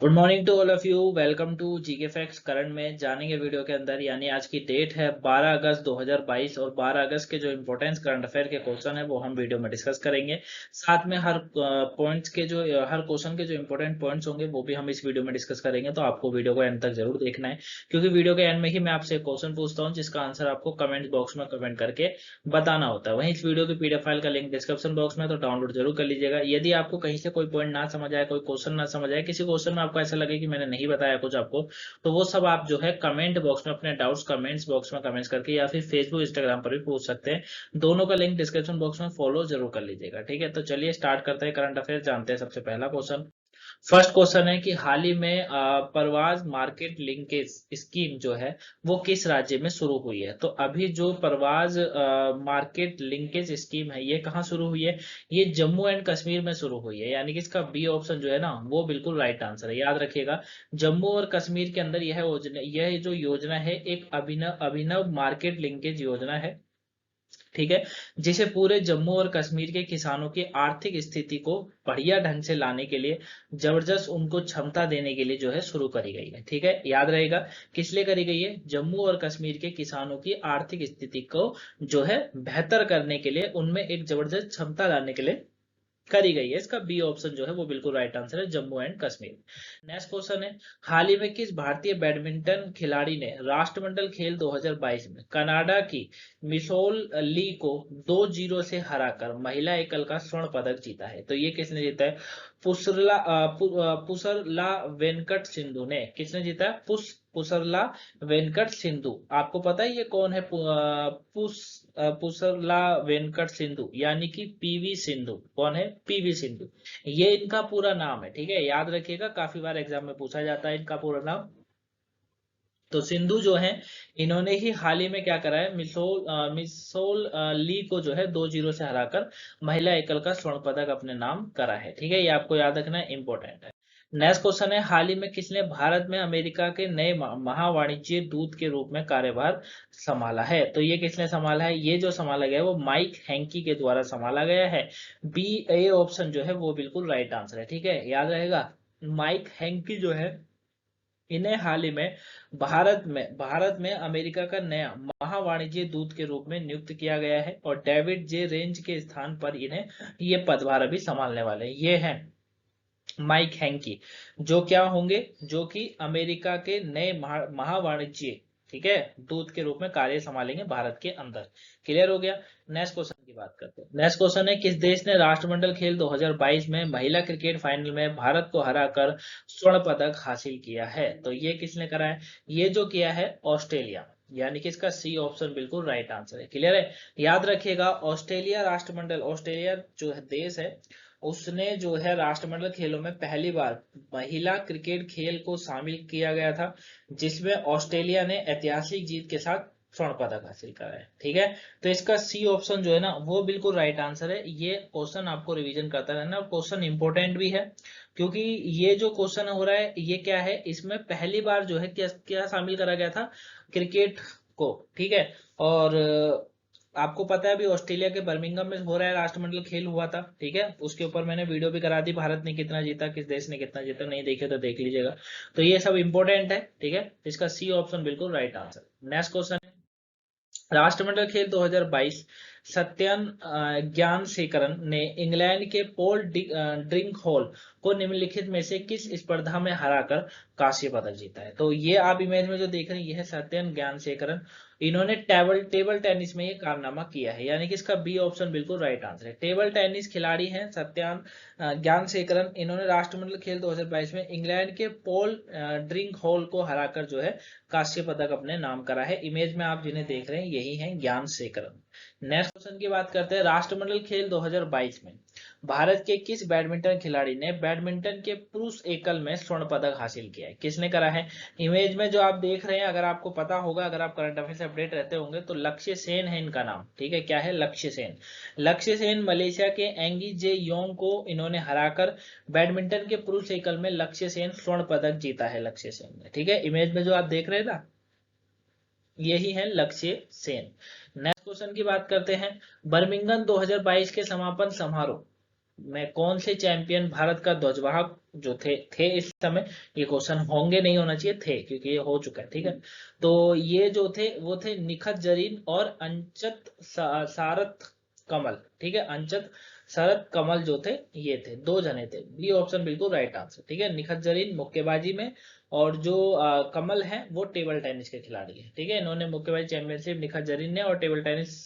Good morning to all of you. Welcome to GK facts. Current में जानेंगे video के अंदर, यानी आज की डेट है 12 अगस्त 2022 और 12 अगस्त के जो इंपॉर्टेंस करंट अफेयर के क्वेश्चन है वो हम वीडियो में डिस्कस करेंगे। साथ में हर पॉइंट्स के जो हर क्वेश्चन के जो इंपॉर्टेंट पॉइंट्स होंगे वो भी हम इस वीडियो में डिस्कस करेंगे, तो आपको वीडियो को एंड तक जरूर देखना है, क्योंकि वीडियो के एंड में ही मैं आपसे एक क्वेश्चन पूछता हूँ जिसका आंसर आपको कमेंट बॉक्स में कमेंट करके बताना होता है। वहीं इस वीडियो की पीडीएफ फाइल का लिंक डिस्क्रिप्शन बॉक्स में, तो डाउनलोड जरूर कर लीजिएगा। यदि आपको कहीं से कोई पॉइंट ना समझ आए, कोई क्वेश्चन ना समझ आए, किसी क्वेश्चन में आपको ऐसा लगे कि मैंने नहीं बताया कुछ आपको, तो वो सब आप जो है कमेंट बॉक्स में अपने डाउट्स कमेंट्स बॉक्स में कमेंट्स करके या फिर फेसबुक इंस्टाग्राम पर भी पूछ सकते हैं। दोनों का लिंक डिस्क्रिप्शन बॉक्स में फॉलो जरूर कर लीजिएगा। ठीक है, तो चलिए स्टार्ट करते हैं करंट अफेयर। जानते हैं सबसे पहला क्वेश्चन। फर्स्ट क्वेश्चन है कि हाल ही में परवाज मार्केट लिंकेज स्कीम जो है वो किस राज्य में शुरू हुई है। तो अभी जो परवाज मार्केट लिंकेज स्कीम है ये कहाँ शुरू हुई है? ये जम्मू एंड कश्मीर में शुरू हुई है, यानी कि इसका बी ऑप्शन जो है ना वो बिल्कुल राइट आंसर है। याद रखिएगा, जम्मू और कश्मीर के अंदर यह जो योजना है एक अभिनव अभिनव मार्केट लिंकेज योजना है। ठीक है, जिसे पूरे जम्मू और कश्मीर के किसानों की आर्थिक स्थिति को बढ़िया ढंग से लाने के लिए, जबरदस्त उनको क्षमता देने के लिए जो है शुरू करी गई है। ठीक है, याद रहेगा किस लिए करी गई है? जम्मू और कश्मीर के किसानों की आर्थिक स्थिति को जो है बेहतर करने के लिए, उनमें एक जबरदस्त क्षमता लाने के लिए करी गई है। इसका बी ऑप्शन जो है वो बिल्कुल राइट आंसर है, Jammu and Kashmir. Next question है, हाल ही में किस भारतीय बैडमिंटन खिलाड़ी ने राष्ट्रमंडल खेल 2022 में कनाडा की मिसोल ली को 2-0 से हराकर महिला एकल का स्वर्ण पदक जीता है? तो ये किसने जीता है? पुसरला वेंकट सिंधु ने। किसने जीता है? पुसरला वेंकट सिंधु। आपको पता है ये कौन है? पुसरला वेंकट सिंधु यानी कि पीवी सिंधु। कौन है? पीवी सिंधु। ये इनका पूरा नाम है। ठीक है, याद रखिएगा, काफी बार एग्जाम में पूछा जाता है इनका पूरा नाम। तो सिंधु जो है, इन्होंने ही हाल ही में क्या करा है, मिसोल ली को जो है 2-0 से हराकर महिला एकल का स्वर्ण पदक अपने नाम करा है। ठीक है, ये आपको याद रखना है, इंपॉर्टेंट है। नेक्स्ट क्वेश्चन है, हाल ही में किसने भारत में अमेरिका के नए महावाणिज्य दूत के रूप में कार्यभार संभाला है? तो ये किसने संभाला है? ये जो संभाला गया है वो माइक हैंकी के द्वारा संभाला गया है। बी ए ऑप्शन जो है वो बिल्कुल राइट आंसर है। ठीक है, याद रहेगा, माइक हैंकी जो है, इन्हें हाल ही में भारत में अमेरिका का नया महावाणिज्य दूत के रूप में नियुक्त किया गया है, और डेविड जे रेंज के स्थान पर इन्हें ये पदभार अभी संभालने वाले हैं। ये हैं माइक हैंकी, जो क्या होंगे, जो कि अमेरिका के नए महावाणिज्य, ठीक है, दूत के रूप में कार्य संभालेंगे भारत के अंदर। क्लियर हो गया? नेक्स्ट क्वेश्चन की बात करते हैं। नेक्स्ट क्वेश्चन है, किस देश ने राष्ट्रमंडल खेल 2022 में महिला क्रिकेट फाइनल में भारत को हराकर स्वर्ण पदक हासिल किया है? तो ये किसने करा है? ये जो किया है ऑस्ट्रेलिया, यानी कि इसका सी ऑप्शन बिल्कुल राइट आंसर है। क्लियर है? याद रखिएगा, ऑस्ट्रेलिया राष्ट्रमंडल, ऑस्ट्रेलिया जो है देश है, उसने जो है राष्ट्रमंडल खेलों में पहली बार महिला क्रिकेट खेल को शामिल किया गया था, जिसमें ऑस्ट्रेलिया ने ऐतिहासिक जीत के साथ स्वर्ण पदक हासिल करा है। ठीक है, तो इसका सी ऑप्शन जो है ना वो बिल्कुल राइट आंसर है। ये क्वेश्चन आपको रिवीजन करता रहना, और क्वेश्चन इंपॉर्टेंट भी है, क्योंकि ये जो क्वेश्चन हो रहा है ये क्या है, इसमें पहली बार जो है क्या क्या शामिल करा गया था? क्रिकेट को। ठीक है, और आपको पता है अभी ऑस्ट्रेलिया के बर्मिंघम में हो रहा है, राष्ट्रमंडल खेल हुआ था। ठीक है, उसके ऊपर मैंने वीडियो भी करा दी, भारत ने कितना जीता, किस देश ने कितना जीता, नहीं देखे तो देख लीजिएगा। तो ये सब इंपॉर्टेंट है। ठीक है, इसका सी ऑप्शन बिल्कुल राइट आंसर। नेक्स्ट क्वेश्चन, राष्ट्रमंडल खेल 2022, सत्यन ज्ञानशेखरन ने इंग्लैंड के पॉल ड्रिंक हॉल को निम्नलिखित में से किस स्पर्धा में हराकर कांस्य पदक जीता है? तो ये आप इमेज में जो देख रहे हैं ये है सत्यन ज्ञानशेखरन। इन्होंने टेबल टेबल टेनिस में ये कारनामा किया है, यानी कि इसका बी ऑप्शन बिल्कुल राइट आंसर है। टेबल टेनिस खिलाड़ी हैं सत्यान ज्ञानशेखरन। इन्होंने राष्ट्रमंडल खेल 2022 में इंग्लैंड के पॉल ड्रिंक हॉल को हराकर जो है कांस्य पदक अपने नाम करा है। इमेज में आप जिन्हें देख रहे हैं यही हैं ज्ञानशेखरन। नेक्स्ट क्वेश्चन की बात करते हैं, राष्ट्रमंडल खेल 2022 में भारत के किस बैडमिंटन खिलाड़ी ने बैडमिंटन के पुरुष एकल में स्वर्ण पदक हासिल किया है? किसने करा है? इमेज में जो आप देख रहे हैं, अगर आपको पता होगा, अगर आप करंट अफेयर से अपडेट रहते होंगे, तो लक्ष्य सेन है इनका नाम। ठीक है, क्या है? लक्ष्य सेन। लक्ष्य सेन मलेशिया के एंगी जे योंग को इन्होंने हराकर बैडमिंटन के पुरुष एकल में लक्ष्य सेन स्वर्ण पदक जीता है, लक्ष्य सेन ने। ठीक है, इमेज में जो आप देख रहे हैं ना यही है लक्ष्य सेन। नेक्स्ट क्वेश्चन की बात करते हैं, बर्मिंघम 2022 के समापन समारोह में कौन से चैंपियन भारत का ध्वजवाहक जो थे इस समय, ये क्वेश्चन होंगे नहीं होना चाहिए, थे, क्योंकि ये हो चुका है, ठीक है। तो ये जो थे वो थे निखत जरीन और अंचत सारथ कमल, ठीक है। अंचत शरद कमल जो थे ये थे, दो जने थे। बी ऑप्शन बिल्कुल राइट आंसर, ठीक है। निखत जरीन मुक्केबाजी में, और जो कमल है वो टेबल टेनिस के खिलाड़ी है, ठीक है। इन्होंने मुक्केबाजी चैंपियनशिप निखत जरीन ने, और टेबल टेनिस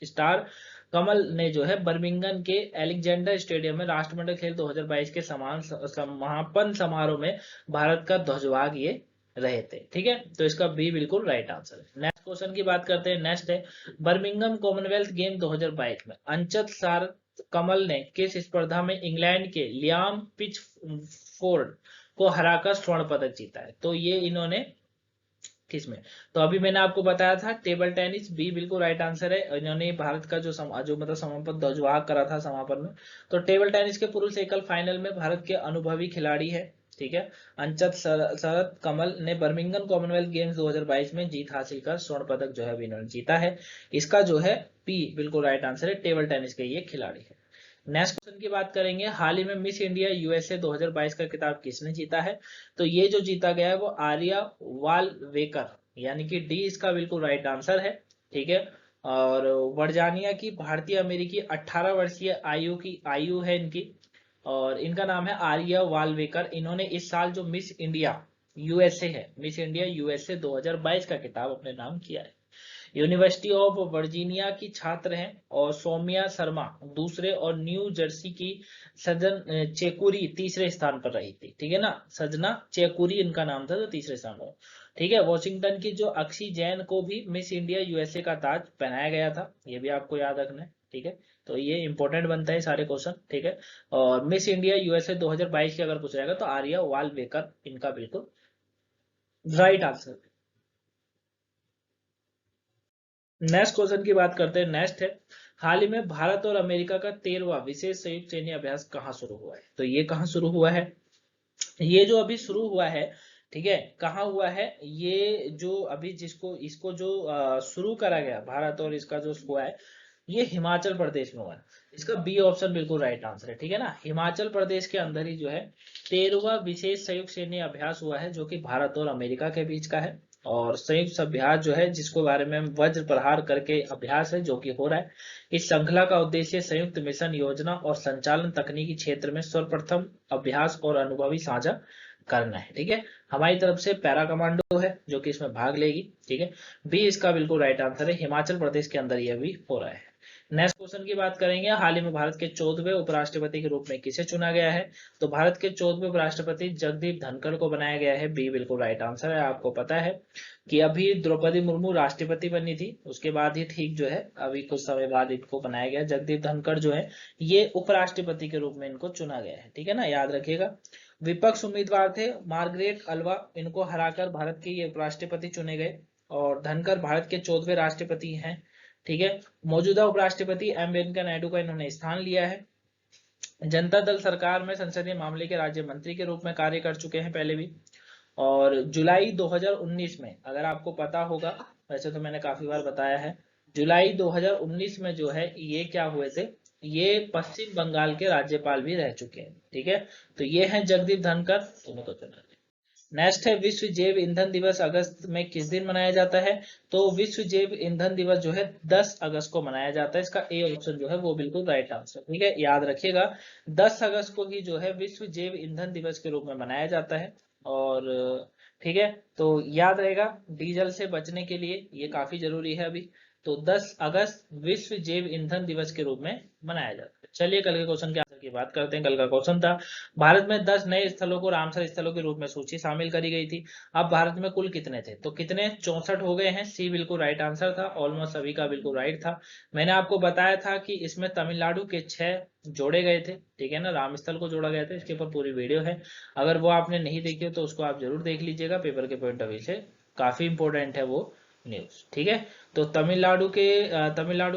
स्टार कमल ने जो है बर्मिंगम के एलेक्जेंडर स्टेडियम में राष्ट्रमंडल खेल 2022 के समापन समारोह में भारत का ध्वजवाहक ये रहे थे, ठीक है। तो इसका बी बिल्कुल राइट आंसर है। नेक्स्ट क्वेश्चन की बात करते हैं। नेक्स्ट है बर्मिंगम कॉमनवेल्थ गेम 2022 में अंचत सार कमल ने किस स्पर्धा में इंग्लैंड के लियाम पिचफोर्ड को हराकर स्वर्ण पदक जीता है। तो ये इन्होंने किसमें, तो अभी मैंने आपको बताया था टेबल टेनिस, बी बिल्कुल राइट आंसर है। इन्होंने भारत का जो मतलब समापन ध्वजवाहक करा था समापन में। तो टेबल टेनिस के पुरुष एकल फाइनल में भारत के अनुभवी खिलाड़ी है, ठीक है, अंचत शरद कमल ने बर्मिंगम कॉमनवेल्थ गेम्स 2022 में जीत हासिल कर स्वर्ण पदक जो है अभी इन्होंने जीता है। इसका जो है पी बिल्कुल राइट आंसर है, टेबल टेनिस के ये खिलाड़ी है। नेक्स्ट क्वेश्चन की बात करेंगे। हाल ही में मिस इंडिया यूएसए 2022 का खिताब किसने जीता है। तो ये जो जीता गया है वो आर्या वालवेकर, यानी कि डी इसका बिल्कुल राइट आंसर है, ठीक है। और वर्जानिया की भारतीय अमेरिकी 18 वर्षीय आयु है इनकी, और इनका नाम है आर्या वालवेकर। इन्होंने इस साल जो मिस इंडिया यूएसए है, मिस इंडिया यूएसए 2022 का खिताब अपने नाम किया है। यूनिवर्सिटी ऑफ वर्जीनिया की छात्र हैं, और सौम्या शर्मा दूसरे, और न्यू जर्सी की सजन चेकुरी तीसरे स्थान पर रही थी, ठीक है ना। सजना चेकुरी इनका नाम था, तो तीसरे स्थान पर, ठीक है। वॉशिंगटन की जो अक्षी जैन को भी मिस इंडिया यूएसए का ताज पहनाया गया था, ये भी आपको याद रखना है, ठीक है। तो ये इंपॉर्टेंट बनता है सारे क्वेश्चन, ठीक है। और मिस इंडिया यूएसए 2022 की अगर पूछा जाएगा तो आर्या वालवेकर इनका बिल्कुल राइट आंसर। नेक्स्ट क्वेश्चन की बात करते हैं। नेक्स्ट है हाल ही में भारत और अमेरिका का 13वां विशेष संयुक्त सैन्य अभ्यास कहाँ शुरू हुआ है। तो ये कहाँ शुरू हुआ है, ये जो अभी शुरू हुआ है, ठीक है, कहाँ हुआ है, ये जो अभी जिसको इसको जो शुरू करा गया भारत और इसका जो हुआ है, ये हिमाचल प्रदेश में हुआ है। इसका बी ऑप्शन बिल्कुल राइट आंसर है, ठीक है ना। हिमाचल प्रदेश के अंदर ही जो है 13वां विशेष संयुक्त सैन्य अभ्यास हुआ है, जो कि भारत और अमेरिका के बीच का है। और संयुक्त अभ्यास जो है जिसको बारे में हम वज्र प्रहार करके अभ्यास है जो कि हो रहा है। इस श्रृंखला का उद्देश्य संयुक्त मिशन योजना और संचालन तकनीकी क्षेत्र में सर्वप्रथम अभ्यास और अनुभवी साझा करना है, ठीक है। हमारी तरफ से पैरा कमांडो है जो कि इसमें भाग लेगी, ठीक है। बी इसका बिल्कुल राइट आंसर है, हिमाचल प्रदेश के अंदर यह भी हो रहा है। नेक्स्ट क्वेश्चन की बात करेंगे। हाल ही में भारत के 14वें उपराष्ट्रपति के रूप में किसे चुना गया है। तो भारत के 14वें उपराष्ट्रपति जगदीप धनखड़ को बनाया गया है, बी बिल्कुल राइट आंसर है। आपको पता है कि अभी द्रौपदी मुर्मू राष्ट्रपति बनी थी, उसके बाद ही ठीक जो है अभी कुछ समय बाद इनको बनाया गया। जगदीप धनखड़ जो है ये उपराष्ट्रपति के रूप में इनको चुना गया है, ठीक है ना, याद रखिएगा। विपक्ष उम्मीदवार थे मार्गरेट अल्वा, इनको हराकर भारत के ये उपराष्ट्रपति चुने गए, और धनखड़ भारत के 14वें राष्ट्रपति हैं, ठीक है। मौजूदा उपराष्ट्रपति एम वेंकैया नायडू का इन्होंने स्थान लिया है। जनता दल सरकार में संसदीय मामले के राज्य मंत्री के रूप में कार्य कर चुके हैं पहले भी। और जुलाई 2019 में, अगर आपको पता होगा, वैसे तो मैंने काफी बार बताया है, जुलाई 2019 में जो है ये क्या हुए थे, ये पश्चिम बंगाल के राज्यपाल भी रह चुके हैं, ठीक है। तो ये हैं जगदीप धनखड़, तुम्हें तो चुना। नेक्स्ट है विश्व जैव ईंधन दिवस अगस्त में किस दिन मनाया जाता है। तो विश्व जैव ईंधन दिवस जो है 10 अगस्त को मनाया जाता है। इसका ए ऑप्शन जो है वो बिल्कुल राइट आंसर, ठीक है, याद रखिएगा। 10 अगस्त को ही जो है विश्व जैव ईंधन दिवस के रूप में मनाया जाता है। और ठीक है, तो याद रहेगा डीजल से बचने के लिए ये काफी जरूरी है अभी। तो 10 अगस्त विश्व जैव ईंधन दिवस के रूप में मनाया जाता है। चलिए कल के क्वेश्चन के आंसर की बात करते हैं। कल का क्वेश्चन था भारत में 10 नए स्थलों को रामसर स्थलों के रूप में सूची शामिल करी गई थी। अब भारत में कुल कितने थे, तो कितने 64 हो गए हैं, सी बिल्कुल राइट आंसर था। ऑलमोस्ट सभी का बिल्कुल राइट था। मैंने आपको बताया था कि इसमें तमिलनाडु के 6 जोड़े गए थे, ठीक है ना, राम स्थल को जोड़ा गया था। इसके ऊपर पूरी वीडियो है, अगर वो आपने नहीं देखी हो तो उसको आप जरूर देख लीजिएगा, पेपर के पॉइंट ऑफ व्यू से काफी इंपॉर्टेंट है वो न्यूज, ठीक है। तो तमिलनाडु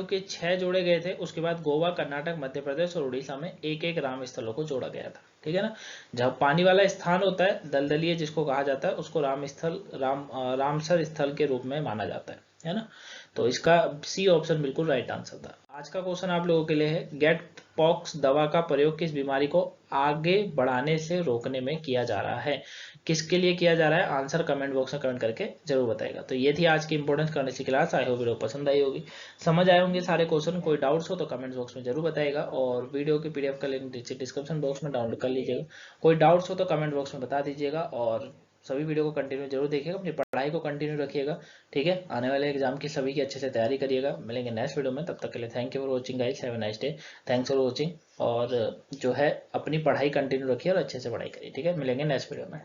के 6 जोड़े गए थे। उसके बाद गोवा, कर्नाटक, मध्य प्रदेश और उड़ीसा में एक एक राम स्थलों को जोड़ा गया था, ठीक है ना। जब पानी वाला स्थान होता है दलदलीय जिसको कहा जाता है, उसको रामसर स्थल के रूप में माना जाता है, है ना। तो इसका सी ऑप्शन बिल्कुल राइट आंसर था। आज का क्वेश्चन आप लोगों के लिए है, गेट पॉक्स दवा का प्रयोग किस बीमारी को आगे बढ़ाने से रोकने में किया जा रहा है, किसके लिए किया जा रहा है, आंसर कमेंट बॉक्स में कमेंट करके जरूर बताएगा। तो ये थी आज की इंपॉर्टेंस करने की क्लास। आई होप वीडियो पसंद आई होगी, समझ आए होंगे सारे क्वेश्चन। कोई डाउट्स हो तो कमेंट बॉक्स में जरूर बताएगा, और वीडियो की पीडीएफ का लिंक नीचे डिस्क्रिप्शन बॉक्स में डाउनलोड कर लीजिएगा। कोई डाउट्स हो तो कमेंट बॉक्स में बता दीजिएगा, और सभी वीडियो को कंटिन्यू जरूर देखिएगा, अपनी पढ़ाई को कंटिन्यू रखिएगा, ठीक है। आने वाले एग्जाम की सभी की अच्छे से तैयारी करिएगा। मिलेंगे नेक्स्ट वीडियो में, तब तक के लिए thank you for watching guys, have a nice day, thanks for watching. और जो है अपनी पढ़ाई कंटिन्यू रखिए और अच्छे से पढ़ाई करिए, ठीक है। मिलेंगे नेक्स्ट वीडियो में।